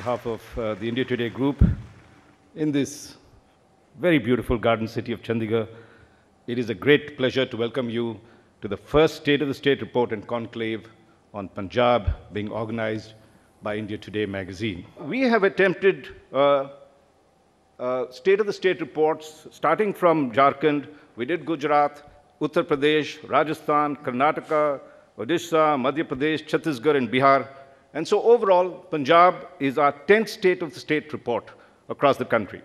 behalf of the India Today group in this very beautiful garden city of Chandigarh. It is a great pleasure to welcome you to the first State of the State report and conclave on Punjab being organized by India Today magazine. We have attempted State of the State reports starting from Jharkhand. We did Gujarat, Uttar Pradesh, Rajasthan, Karnataka, Odisha, Madhya Pradesh, Chhattisgarh, and Bihar. And so overall, Punjab is our 10th State of the State report across the country.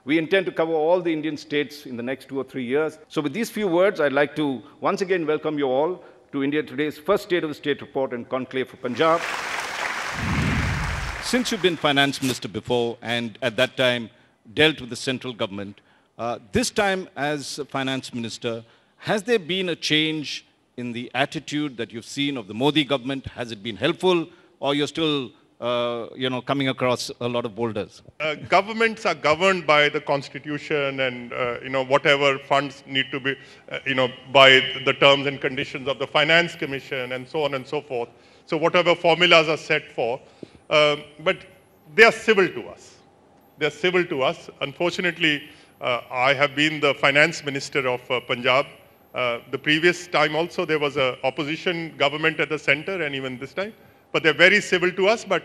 We intend to cover all the Indian states in the next 2 or 3 years. So with these few words, I'd like to once again welcome you all to India Today's first State of the State report and conclave for Punjab. Since you've been finance minister before and at that time dealt with the central government, this time as finance minister, has there been a change in the attitude that you've seen of the Modi government? Has it been helpful, or you're still coming across a lot of boulders? Governments are governed by the constitution and, whatever funds need to be, by the terms and conditions of the finance commission and so on and so forth. So whatever formulas are set for, but they are civil to us. They are civil to us. Unfortunately, I have been the finance minister of Punjab. The previous time also there was an opposition government at the center, and even this time. But they're very civil to us, but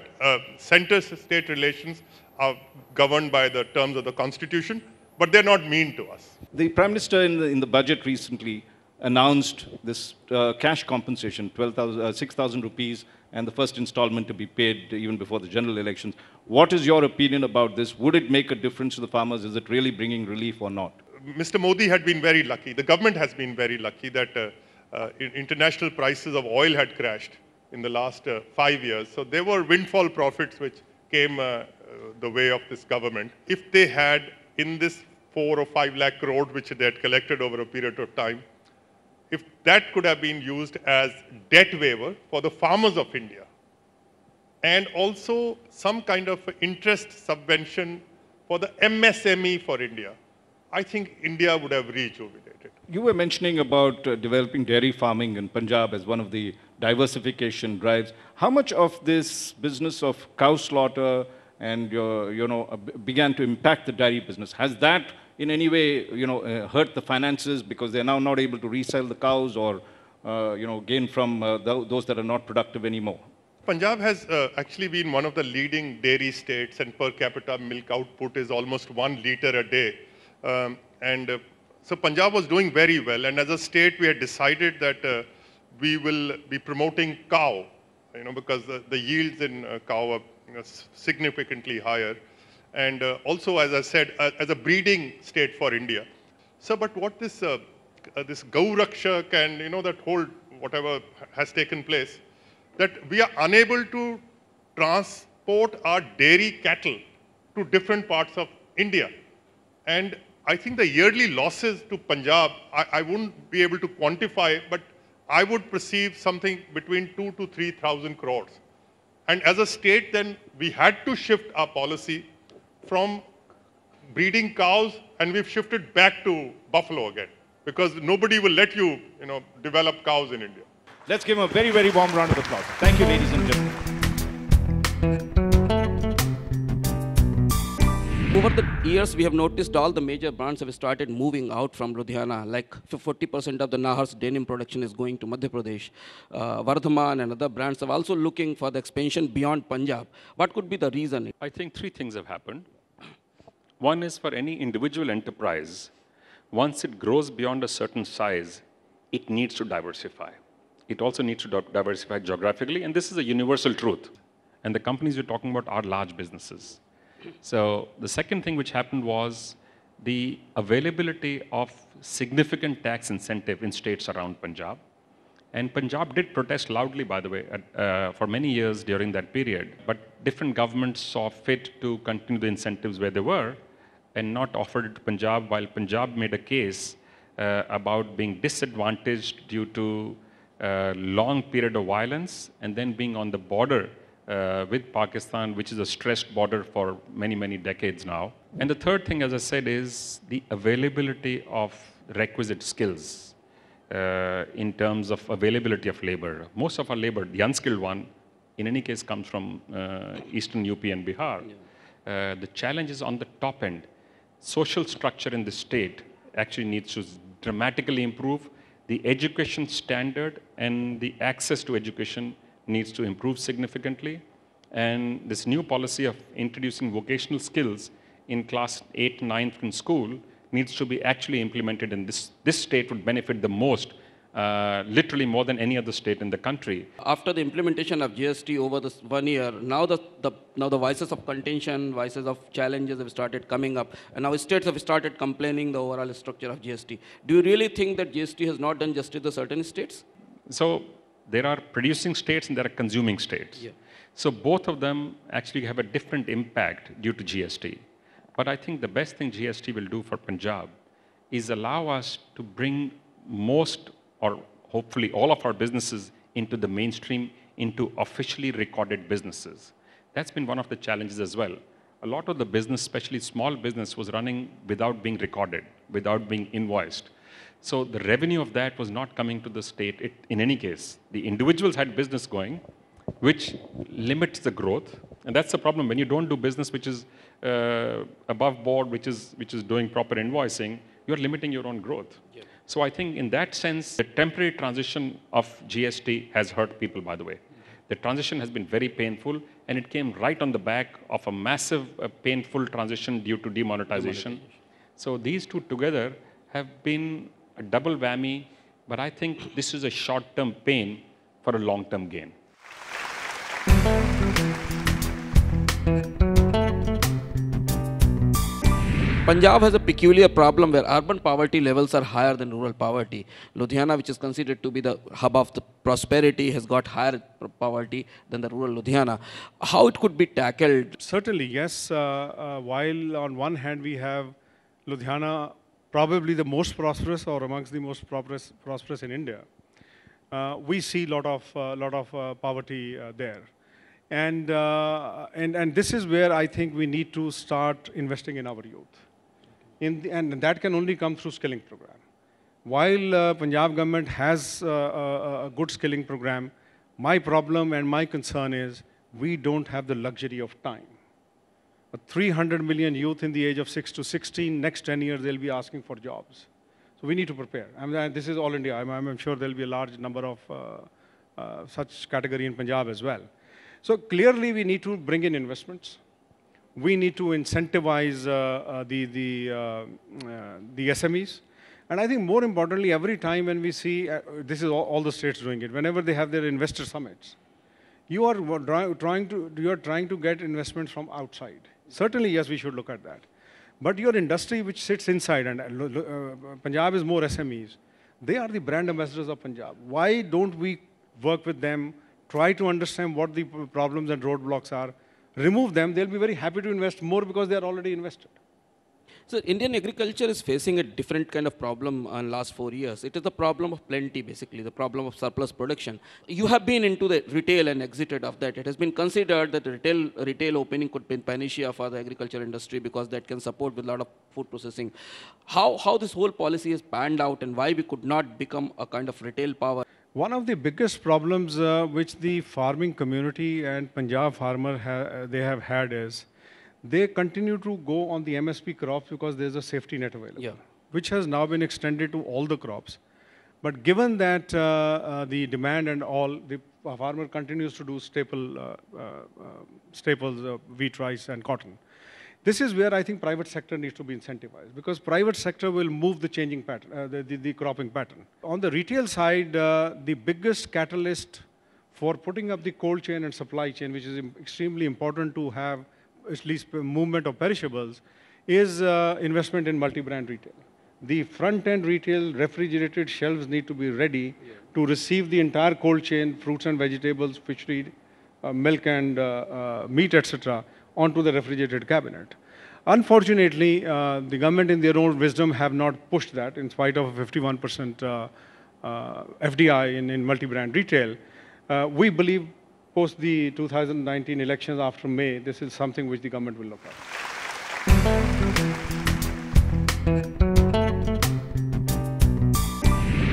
center-state relations are governed by the terms of the constitution, but they're not mean to us. The Prime Minister in the budget recently announced this cash compensation, 6,000 rupees, and the first installment to be paid even before the general elections. What is your opinion about this? Would it make a difference to the farmers? Is it really bringing relief or not? Mr. Modi had been very lucky. The government has been very lucky that international prices of oil had crashed in the last 5 years. So there were windfall profits which came the way of this government. If they had in this 4 or 5 lakh crore which they had collected over a period of time, if that could have been used as debt waiver for the farmers of India, and also some kind of interest subvention for the MSME for India, I think India would have rejuvenated. You were mentioning about developing dairy farming in Punjab as one of the diversification drives. How much of this business of cow slaughter and began to impact the dairy business? Has that in any way hurt the finances because they're now not able to resell the cows or gain from those that are not productive anymore? Punjab has actually been one of the leading dairy states, and per capita milk output is almost 1 liter a day. So Punjab was doing very well, and as a state we had decided that we will be promoting cow, because the yields in cow are significantly higher, and also, as I said, as a breeding state for India. So, but what this Gau Rakshak and that whole whatever has taken place, that we are unable to transport our dairy cattle to different parts of India, and I think the yearly losses to Punjab, I wouldn't be able to quantify, but I would perceive something between 2,000 to 3,000 crores. And as a state, then we had to shift our policy from breeding cows, and we've shifted back to buffalo again, because nobody will let you, develop cows in India. Let's give them a very, very warm round of applause. Thank you, ladies and gentlemen. Over the years, we have noticed all the major brands have started moving out from Ludhiana. Like 40% of the Nahar's denim production is going to Madhya Pradesh. Vardhaman and other brands are also looking for the expansion beyond Punjab. What could be the reason? I think 3 things have happened. One is, for any individual enterprise, once it grows beyond a certain size, it needs to diversify. It also needs to diversify geographically, and this is a universal truth. And the companies we're talking about are large businesses. So the second thing which happened was the availability of significant tax incentive in states around Punjab. And Punjab did protest loudly, by the way, for many years during that period. But different governments saw fit to continue the incentives where they were and not offered it to Punjab, while Punjab made a case about being disadvantaged due to long period of violence and then being on the border with Pakistan, which is a stressed border for many, many decades now. And the third thing, as I said, is the availability of requisite skills in terms of availability of labor. Most of our labor, the unskilled one, in any case comes from Eastern UP and Bihar. The challenge is on the top end. Social structure in the state actually needs to dramatically improve. The education standard and the access to education needs to improve significantly. And this new policy of introducing vocational skills in class 8th, 9th in school needs to be actually implemented, and this state would benefit the most, literally more than any other state in the country. After the implementation of GST over this 1 year, now the voices of contention, voices of challenges have started coming up, and now states have started complaining the overall structure of GST. Do you really think that GST has not done justice to certain states? So there are producing states and there are consuming states. Yeah. So both of them actually have a different impact due to GST. But I think the best thing GST will do for Punjab is allow us to bring most or hopefully all of our businesses into the mainstream, into officially recorded businesses. That's been one of the challenges as well. A lot of the business, especially small business, was running without being recorded, without being invoiced. So the revenue of that was not coming to the state. In any case, the individuals had business going, which limits the growth. And that's the problem. When you don't do business which is above board, which is doing proper invoicing, you're limiting your own growth. Yeah. So I think in that sense, the temporary transition of GST has hurt people, by the way. The transition has been very painful, and it came right on the back of a massive, painful transition due to demonetization. So these two together have been a double whammy, but I think this is a short-term pain for a long-term gain. Punjab has a peculiar problem where urban poverty levels are higher than rural poverty. Ludhiana, which is considered to be the hub of the prosperity, has got higher poverty than the rural Ludhiana. How it could be tackled? Certainly, yes. While on one hand we have Ludhiana, probably the most prosperous or amongst the most prosperous in India, we see a lot of poverty there. And this is where I think we need to start investing in our youth. And that can only come through skilling program. While Punjab government has a good skilling program, my problem and my concern is we don't have the luxury of time. 300 million youth in the age of 6 to 16, next 10 years they'll be asking for jobs. So we need to prepare. I mean, this is all India. I'm sure there'll be a large number of such category in Punjab as well. So clearly we need to bring in investments. We need to incentivize the SMEs. And I think more importantly, every time when we see, this is all the states doing it, whenever they have their investor summits, you are trying to get investments from outside. Certainly, yes, we should look at that. But your industry which sits inside, and Punjab is more SMEs, they are the brand ambassadors of Punjab. Why don't we work with them, try to understand what the problems and roadblocks are, remove them? They'll be very happy to invest more because they are already invested. So Indian agriculture is facing a different kind of problem in last 4 years. It is the problem of plenty, basically, the problem of surplus production. You have been into the retail and exited of that. It has been considered that retail opening could be panacea for the agriculture industry because that can support with a lot of food processing. How this whole policy has panned out and why we could not become a kind of retail power? One of the biggest problems which the farming community and Punjab farmer they have had is they continue to go on the MSP crops because there's a safety net available, which has now been extended to all the crops. But given that the demand and all, the farmer continues to do staples, wheat, rice, and cotton. This is where I think private sector needs to be incentivized because private sector will move the changing pattern, the cropping pattern. On the retail side, the biggest catalyst for putting up the cold chain and supply chain, which is extremely important to have at least movement of perishables, is investment in multi-brand retail. The front-end retail refrigerated shelves need to be ready to receive the entire cold chain, fruits and vegetables, fishery, milk and meat, etc., onto the refrigerated cabinet. Unfortunately, the government in their own wisdom have not pushed that in spite of 51% FDI in multi-brand retail. We believe post the 2019 elections after May, this is something which the government will look at.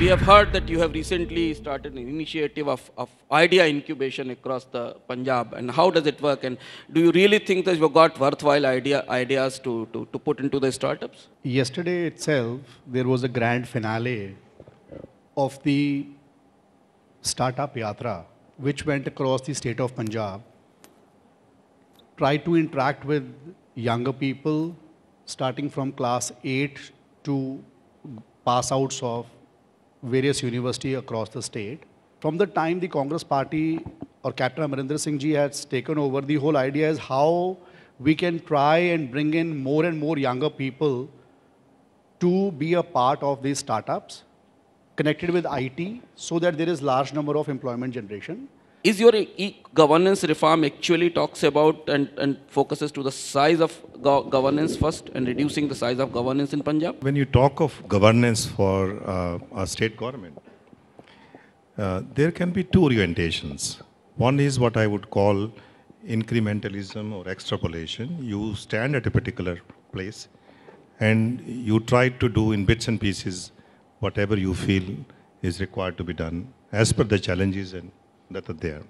We have heard that you have recently started an initiative of idea incubation across the Punjab. And how does it work? And do you really think that you've got worthwhile ideas to put into the startups? Yesterday itself, there was a grand finale of the Startup Yatra, which went across the state of Punjab, tried to interact with younger people, starting from class 8 to pass outs of various universities across the state. From the time the Congress party or Captain Amarinder Singh ji has taken over, the whole idea is how we can try and bring in more and more younger people to be a part of these startups, connected with IT, so that there is large number of employment generation. Is your e-governance reform actually talks about and focuses to the size of governance first and reducing the size of governance in Punjab? When you talk of governance for a state government, there can be two orientations. One is what I would call incrementalism or extrapolation. You stand at a particular place and you try to do in bits and pieces whatever you feel is required to be done as per the challenges and that are there.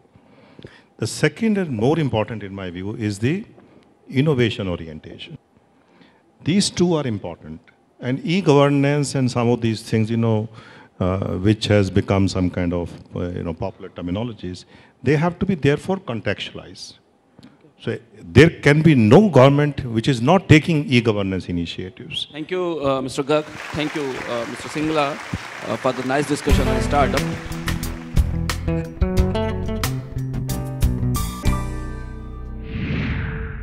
The second and more important in my view is the innovation orientation. These two are important. And e-governance and some of these things, which has become some kind of, popular terminologies, they have to be therefore contextualized. So there can be no government which is not taking e-governance initiatives. Thank you, Mr. Garg. Thank you, Mr. Singla, for the nice discussion on startup.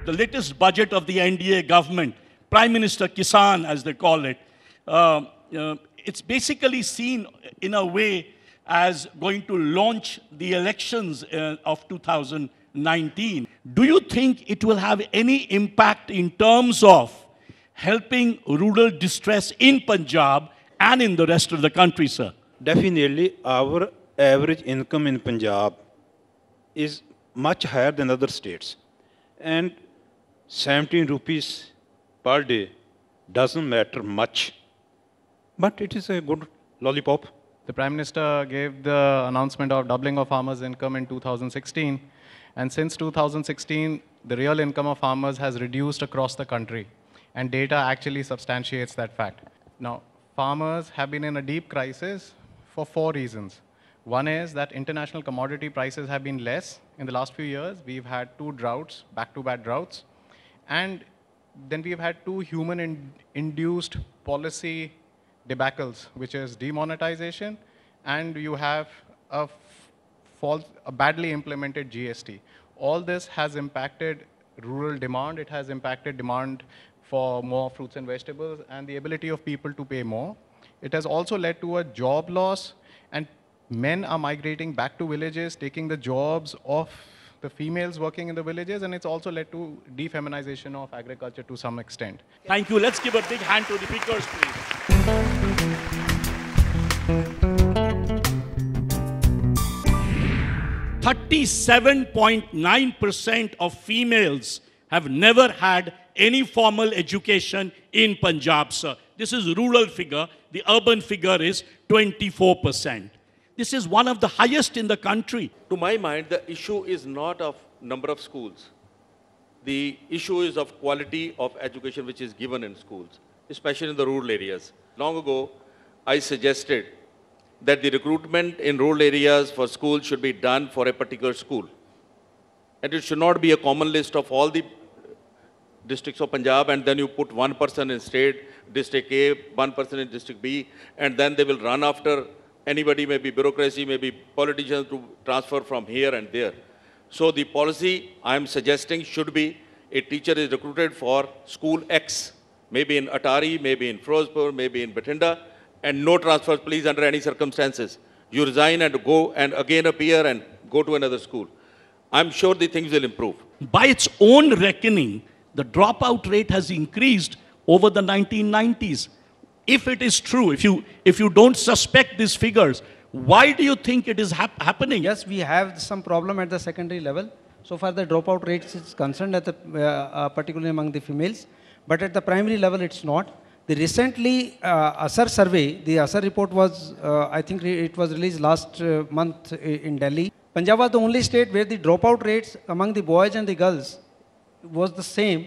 The latest budget of the NDA government, Prime Minister Kisan, as they call it, it's basically seen in a way as going to launch the elections of 2019. Do you think it will have any impact in terms of helping rural distress in Punjab and in the rest of the country, sir? Definitely, our average income in Punjab is much higher than other states. And 17 rupees per day doesn't matter much, but it is a good lollipop. The Prime Minister gave the announcement of doubling of farmers' income in 2016. And since 2016, the real income of farmers has reduced across the country. And data actually substantiates that fact. Now, farmers have been in a deep crisis for 4 reasons. One is that international commodity prices have been less. In the last few years, we've had 2 droughts, back-to-back droughts. And then we've had 2 human-induced policy debacles, which is demonetization, and you have a badly implemented GST. All this has impacted rural demand. It has impacted demand for more fruits and vegetables and the ability of people to pay more. It has also led to a job loss, and men are migrating back to villages, taking the jobs of the females working in the villages, and it's also led to defeminization of agriculture to some extent. Thank you. Let's give a big hand to the speakers, please. 37.9% of females have never had any formal education in Punjab, sir. This is rural figure. The urban figure is 24%. This is one of the highest in the country. To my mind, the issue is not of number of schools. The issue is of quality of education which is given in schools, especially in the rural areas. Long ago, I suggested that the recruitment in rural areas for schools should be done for a particular school. And it should not be a common list of all the districts of Punjab, and then you put one person in state, district A, one person in district B, and then they will run after anybody, maybe bureaucracy, maybe politicians, to transfer from here and there. So the policy I am suggesting should be a teacher is recruited for school X, maybe in Atari, maybe in Firozpur, maybe in Bathinda, and no transfers, please, under any circumstances. You resign and go and again appear and go to another school. I'm sure the things will improve. By its own reckoning, the dropout rate has increased over the 1990s. If it is true, if you don't suspect these figures, why do you think it is happening? Yes, we have some problem at the secondary level. So far, the dropout rates is concerned at the, particularly among the females. But at the primary level, it's not. The recently ASAR survey, the ASAR report was, I think it was released last month in Delhi. Punjab was the only state where the dropout rates among the boys and the girls was the same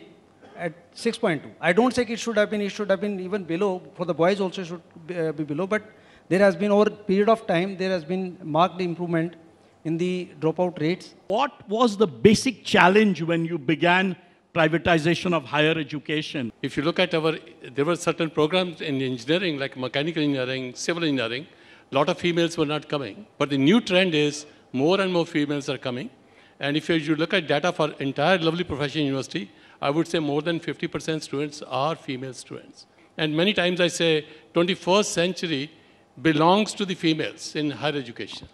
at 6.2. I don't think it should have been even below. For the boys also should be below, but there has been over a period of time, there has been marked improvement in the dropout rates. What was the basic challenge when you began privatization of higher education? If you look at there were certain programs in engineering, like mechanical engineering, civil engineering, a lot of females were not coming. But the new trend is more and more females are coming. And if you look at data for entire lovely professional university, I would say more than 50% students are female students. And many times I say 21st century belongs to the females in higher education.